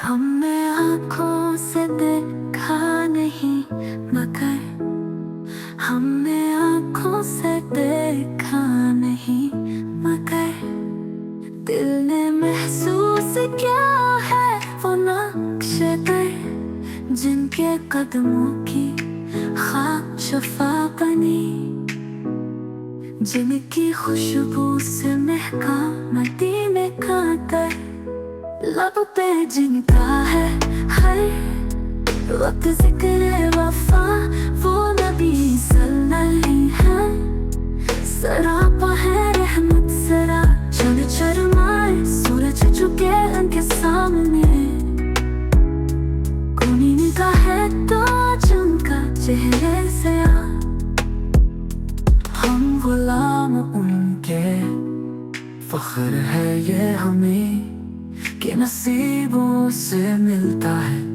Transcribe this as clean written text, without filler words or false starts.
हमने आँखों से देखा नहीं मगर हमने आँखों से देखा नहीं मगर दिल ने महसूस किया है वो नक्शे पर जिनके कदमों की खाक शफा बनी, जिनकी खुशबू से महका मदीने का दर, लब पे जिनका है हर वक्त जिक्र वफा, वो नबी सल्लल्लाहु है। सरापा है रहमत सरा, चल शर्माए सूरज झुके उनके सामने, कोनी निगाह है तो उनका चेहरे से आ, हम गुलाम उनके, फख्र है ये हमें कि नसीबों से मिलता है